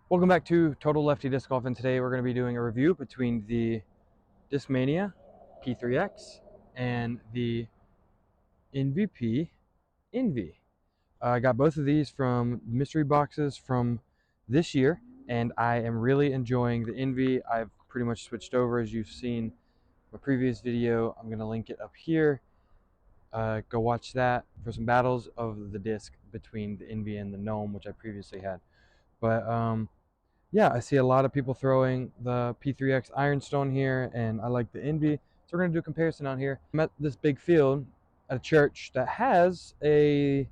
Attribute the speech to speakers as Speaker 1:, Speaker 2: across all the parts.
Speaker 1: Welcome back to Total Lefty Disc Golf, and today we're going to be doing a review between the Discmania P3X and the MVP Envy. I got both of these from mystery boxes from this year, and I am really enjoying the Envy. I've pretty much switched over, as you've seen my previous video. I'm going to link it up here. Go watch that for some battles of the disc between the Envy and the Gnome, which I previously had. But yeah, I see a lot of people throwing the P3X Ironstone here, and I like the Envy. So we're going to do a comparison on here. I'm at this big field at a church that has a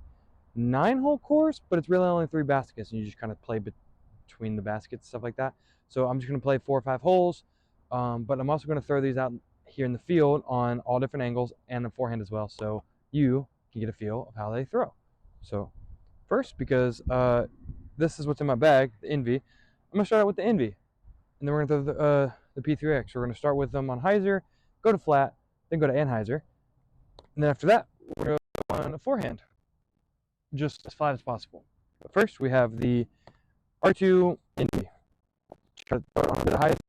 Speaker 1: 9-hole course, but it's really only 3 baskets, and you just kind of play between the baskets, stuff like that. So I'm just going to play 4 or 5 holes, but I'm also going to throw these out here in the field on all different angles and the forehand as well, so you can get a feel of how they throw. So first, because this is what's in my bag, the Envy, I'm going to start out with the Envy, and then we're going to throw the P3X. We're going to start with them on hyzer, go to flat, then go to anhyzer, and then after that, we're going to go on a forehand, just as flat as possible. But first, we have the R2 Envy. Try to throw it on a bit of hyzer.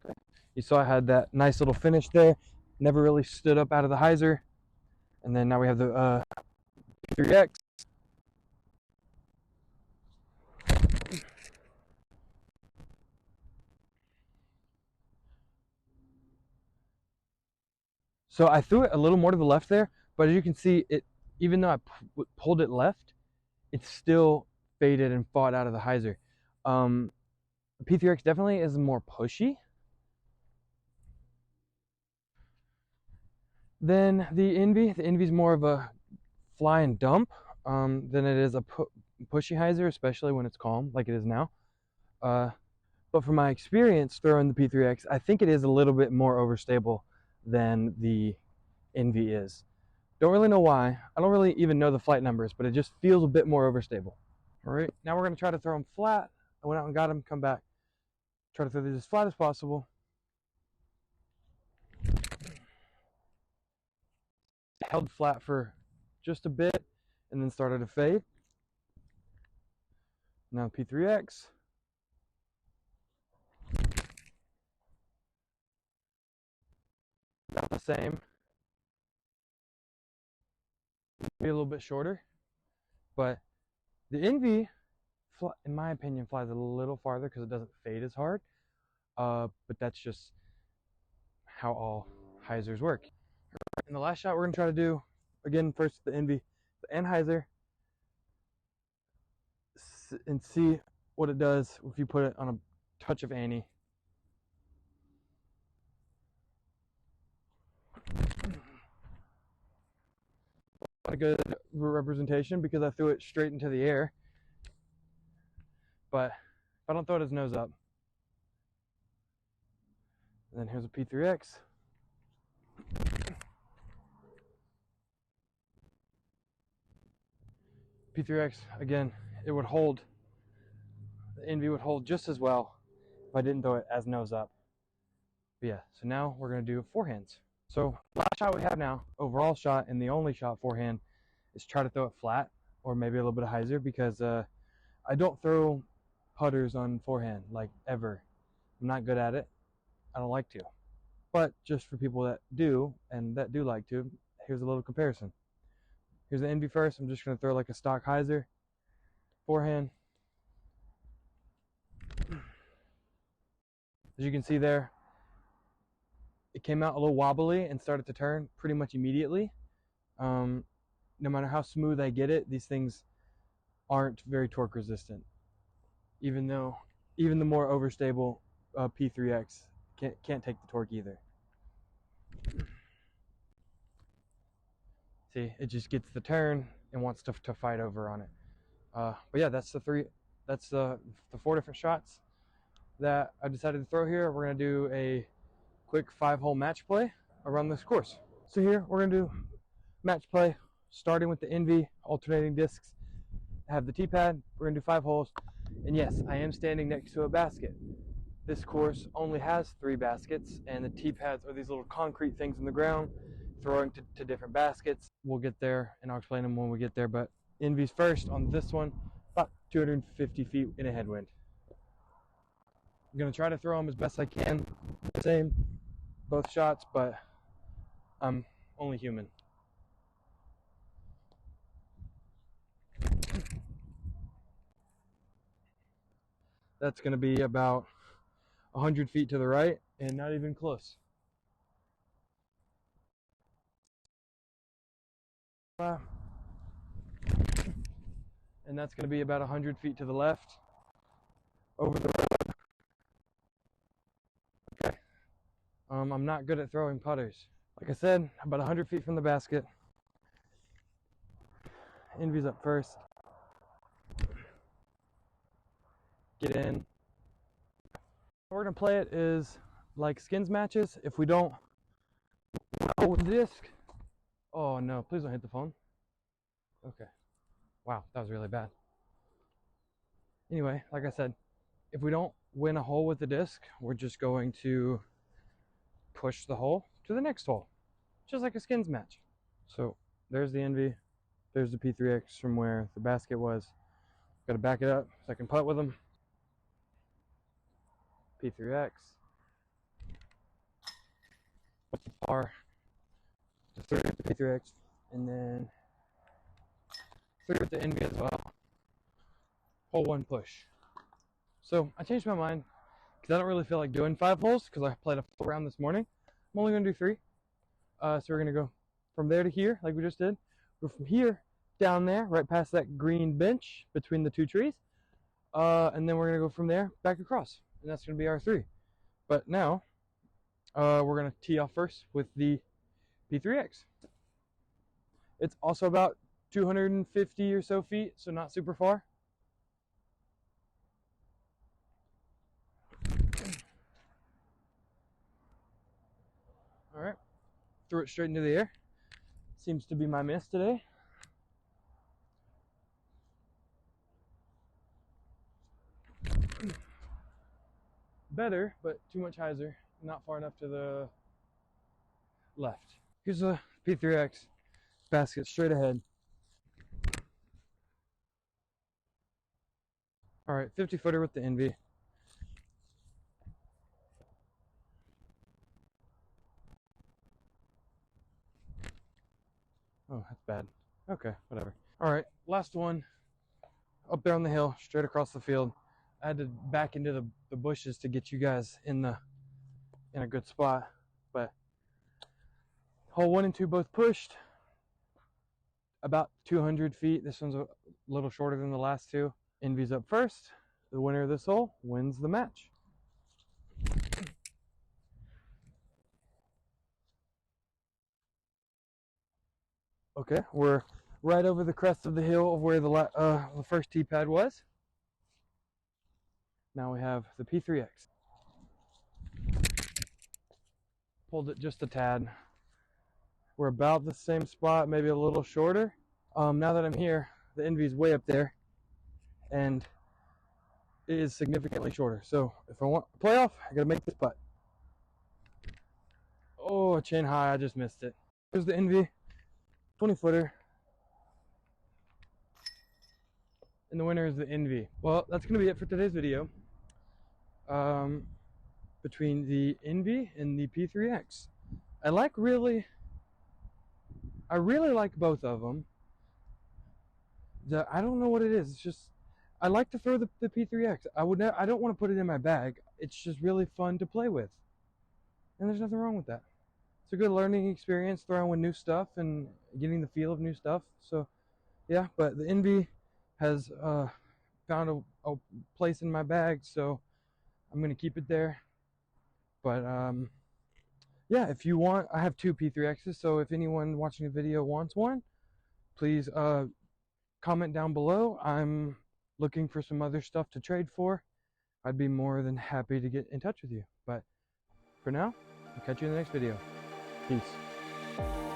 Speaker 1: Okay. You saw I had that nice little finish there. Never really stood up out of the hyzer. And then now we have the P3X. So I threw it a little more to the left there, but as you can see, it, even though I pulled it left, it still faded and fought out of the hyzer. P3X definitely is more pushy than the Envy. The Envy's more of a fly and dump than it is a pushy hyzer, especially when it's calm like it is now. But from my experience throwing the P3X, I think it is a little bit more overstable than the Envy is. Don't really know why. I don't really even know the flight numbers, but it just feels a bit more overstable. All right, now we're going to try to throw them flat. I went out and got them, come back. Try to throw these as flat as possible. Held flat for just a bit and then started to fade. Now P3X. About the same. Be a little bit shorter, but the Envy, in my opinion, flies a little farther because it doesn't fade as hard. But that's just how all hyzers work. In the last shot, we're gonna try to do again first the Envy, the anhyzer, and see what it does if you put it on a touch of Annie. Not a good representation because I threw it straight into the air. But if I don't throw it his nose up, and then here's a P3X. P3X, again, it would hold, the Envy would hold just as well if I didn't throw it as nose up. But yeah, so now we're going to do forehands. So last shot we have now, overall shot, and the only shot forehand, is try to throw it flat or maybe a little bit of hyzer because I don't throw putters on forehand, like ever. I'm not good at it. I don't like to. But just for people that do, and that do like to, here's a little comparison. Here's the Envy first. I'm just going to throw like a stock hyzer forehand. As you can see there, it came out a little wobbly and started to turn pretty much immediately. No matter how smooth I get it, these things aren't very torque resistant. Even the more overstable P3X can't take the torque either. See, it just gets the turn and wants to fight over on it. But yeah, that's the 4 different shots that I decided to throw here. We're gonna do a quick 5-hole match play around this course. So here we're gonna do match play, starting with the Envy alternating discs. I have the T-pad. We're gonna do 5 holes, and yes, I am standing next to a basket. This course only has 3 baskets, and the T-pads are these little concrete things in the ground. throwing to different baskets. We'll get there and I'll explain them when we get there, but Envy's first on this one, about 250 feet in a headwind. I'm gonna try to throw them as best I can, same, both shots, but I'm only human. That's gonna be about 100 feet to the right and not even close. And that's going to be about 100 feet to the left over the road. Okay. I'm not good at throwing putters. Like I said, about 100 feet from the basket. Envy's up first. Get in. We're going to play it is like skins matches. If we don't know the disc. Oh no, please don't hit the phone. Okay. Wow, that was really bad. Anyway, like I said, if we don't win a hole with the disc, we're just going to push the hole to the next hole, just like a skins match. So there's the Envy, there's the P3X from where the basket was. Got to back it up so I can putt with them. P3X, what's the par? The 3 with the P3X, and then 3 with the Envy as well. Hole 1 push. So I changed my mind because I don't really feel like doing 5 holes because I played a full round this morning. I'm only going to do 3. So we're going to go from there to here like we just did. Go from here down there, right past that green bench between the 2 trees. And then we're going to go from there back across. And that's going to be our 3. But now we're going to tee off first with the P3X. It's also about 250 or so feet, so not super far. All right, threw it straight into the air. Seems to be my miss today. Better, but too much hyzer, not far enough to the left. Here's the P3X basket straight ahead. All right, 50 footer with the Envy. Oh, that's bad. Okay, whatever. All right, last one. Up there on the hill, straight across the field. I had to back into the bushes to get you guys in a good spot. But hole 1 and 2 both pushed. About 200 feet. This one's a little shorter than the last 2. Envy's up first. The winner of this hole wins the match. Okay, we're right over the crest of the hill of where the first tee pad was. Now we have the P3X. Pulled it just a tad. We're about the same spot, maybe a little shorter. Now that I'm here, the Envy's way up there, and it is significantly shorter. So if I want a playoff, I gotta make this putt. Oh, chin high, I just missed it. Here's the Envy, 20 footer. And the winner is the Envy. Well, that's gonna be it for today's video. Between the Envy and the P3X. I really like both of them. I don't know what it is. It's just, I like to throw the P3X. I don't want to put it in my bag. It's just really fun to play with. And there's nothing wrong with that. It's a good learning experience, throwing new stuff and getting the feel of new stuff. So, yeah, but the Envy has found a place in my bag, so I'm going to keep it there. But, yeah, if you want, I have 2 P3Xs, so if anyone watching the video wants one, please comment down below. I'm looking for some other stuff to trade for. I'd be more than happy to get in touch with you. But for now, I'll catch you in the next video. Peace.